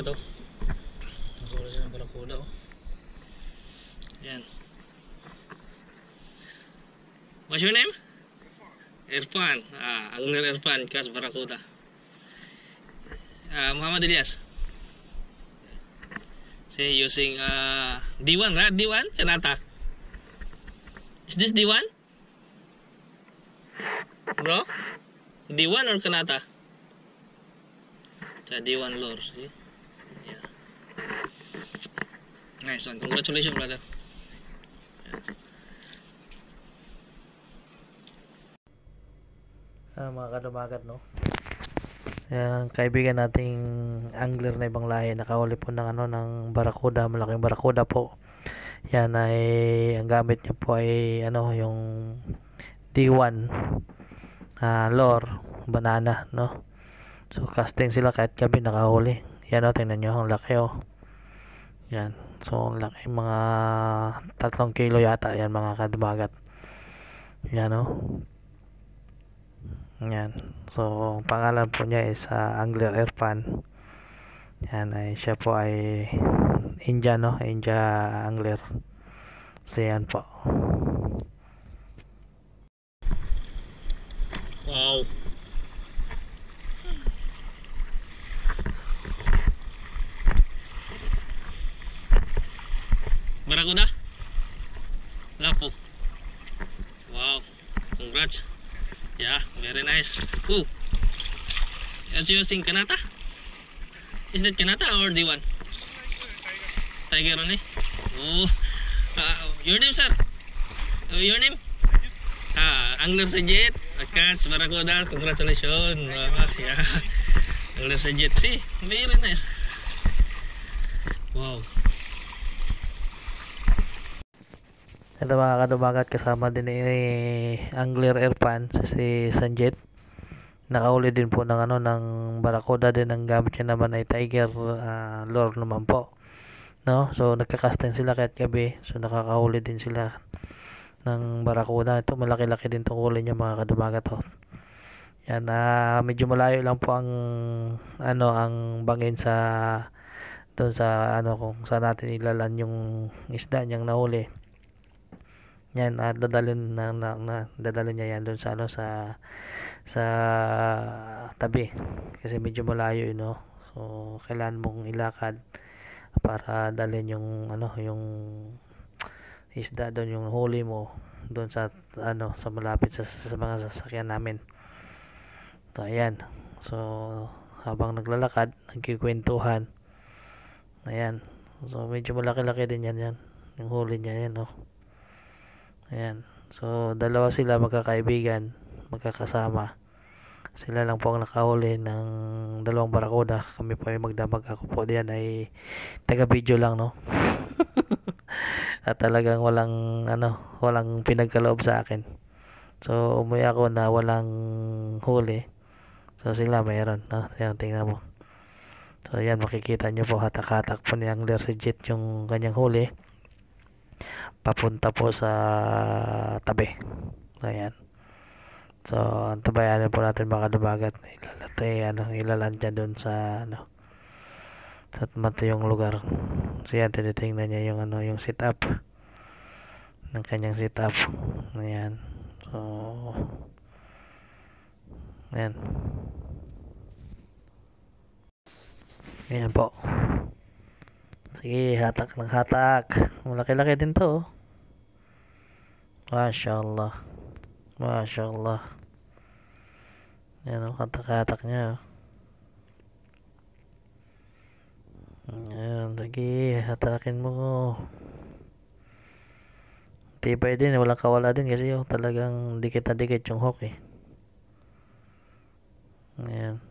barakuda to. Nakahuli siya ng barakuda oh. Yan. What's your name? Irfan. Angler Irfan Kas Barakuda. Muhammad Ilyas. Say using D1, right? D1? Kanata. Is this D1? Bro? D1 or Kanata? D1 lure. See? Yeah. Nice one. Congratulations, brother. Mga kadumagat, no? Yan, kaibigan nating angler na ibang lahi, nakahuli po ng ng barakuda, malaking barakuda po. Yan ay ang gamit niya po ay yung D1 lure, banana, no? So casting sila kahit gabi nakahuli. Yan o, tingnan nyo, ang laki o. Yan, so ang laki, mga 3 kilo yata yan mga kadumagat. Yan o. Yan. So, ang pangalan po niya is Angler Irfan. Yan ay siya po ay India, no? India angler. So, yan po. Wow. Barakuda? Lapo. Wow. Congrats. Yeah, very nice. Ooh. It's using Kanata? Is that Kanata or D1? Tiger only? Oh. Your name, sir? Your name? Angler Sajid. Kas Barakuda. Congratulations. Yeah. Angler Sajid. See? Very nice. Wow. Ito mga kadumagat, kasama din ni Angler Irfan si Sanjit. Nakahuli din po ng ng barakuda din, ang gamit niya naman ay tiger lure naman po. No? So nagka-casting sila kahit gabi. So nakakahuli din sila ng barakuda. Ito malaki-laki din 'tong huli niya mga kadumagat to. Yan, medyo malayo lang po ang ang bangin sa doon sa kung saan natin ilalan yung isda niyang nahuli. Yan, dadalhin dadalhin niya yan doon sa sa tabi kasi medyo malayo so kailangan mong ilakad para dalhin yung yung isda doon, yung huli mo doon sa sa malapit sa mga sasakyan namin. So ayan, so habang naglalakad nagkikwentuhan, ayan, so medyo malaki-laki din yan yung huli niya yan ayan. So dalawa sila magkakaibigan, magkakasama. Sila lang po ang nakahuli ng 2 barakuda. Kami po ay magdamag. Ako po diyan ay taga-video lang, no? At talagang walang pinagkaloob sa akin. So umuwi ako na walang huli. So sila mayroon, no? Ayan, tingnan mo. So ayan, makikita nyo po, hatak-hatak po ni Angler Sajid yung kanyang huli papunta po sa tabi. Ayan. So antabayanan po natin mga kadumagat. Ilalan dyan dun sa sa matayong lugar. So yan, tinitingnan niya yung yung sit up ng kanyang sit up. Ayan. So ayan. Ayan po. Sige, hatak ng hatak. Malaki-laki din to. Mashallah. Mashallah. Yan ang hatak-hatak niya. Ayan, sige, hatakin mo. Tibay din, walang kawala din kasi talagang dikit na dikit yung hook Ayan.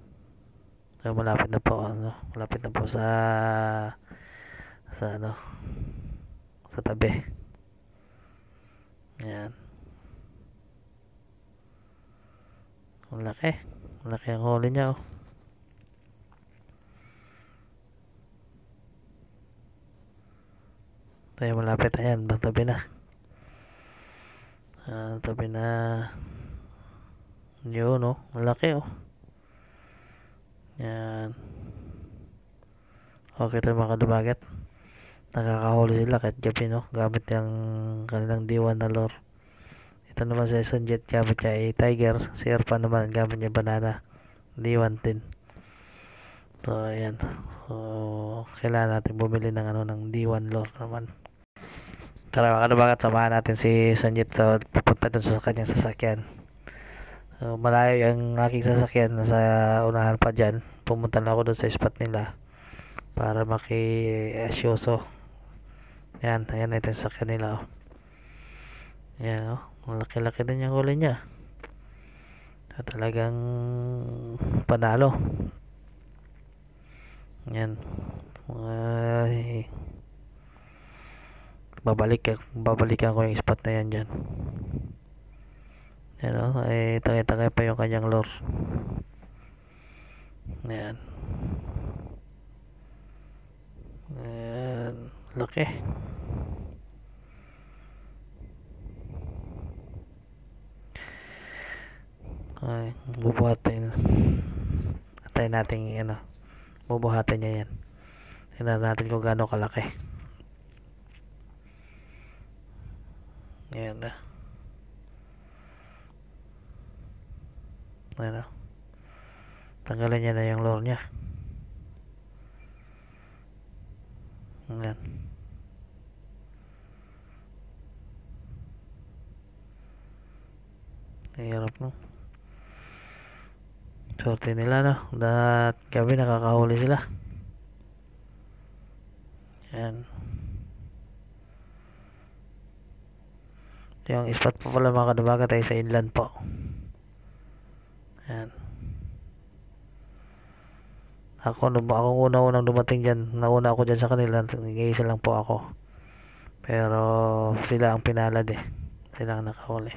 So, malapit na po, malapit na po sa sa tabi. Ayan. Malaki ang huli niya Tayo malapit, ayan, tabi na. Tabi na. Yun malaki Ayan. Okay ito mga kadumagat. Nakakahuli sila kahit gabi, no? Gamit yung kanilang D1 na lure. Ito naman sa Sanjet, gamit niya ay Tiger. Si Irfan naman, gamit niya banana. D1 din. So, ayan. So, kailangan natin bumili ng ng D1 lure naman. Tara mga kadumagat, samahan natin si Sanjet sa pupunta dun sa kanyang sasakyan. So, malayo yung aking sasakyan, nasa unahan pa dyan. Pumunta na ako dun sa spot nila para maki-asyoso. Yan, ayan, ito yung sasakyan nila. Oh. Yan, oh. Malaki-laki din yung huli niya. So, talagang panalo. Yan. Babalikan ko yung spot na yan dyan. Yan, oh. Tangay-tangay pa yung kanyang lure. Yan. Yan. Laki. Ay, bubuhatin. Antayin natin bubuhatin niya yan. Tingnan natin kung gaano kalaki. Yan na. Ayan na. Tanggalin niya na yung lure niya. Ayan. Hirap, no? Sorte nila, no? At gabi nakakahuli sila. Yan. Yung spot po pala mga kadumagat ay sa inland po. Yan. Akong unang dumating dyan. Nauna ako dyan sa kanila. Nag-iisa lang po ako. Pero sila ang pinalad eh. Sila ang nakahuli.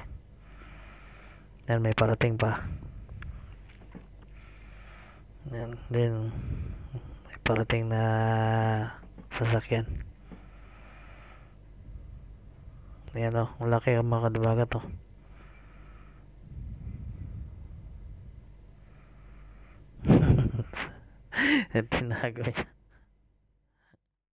Yan, may parating pa. Yan, din may parating na sasakyan. Yan o, malaki ang mga kadumagat o. Tinago niya.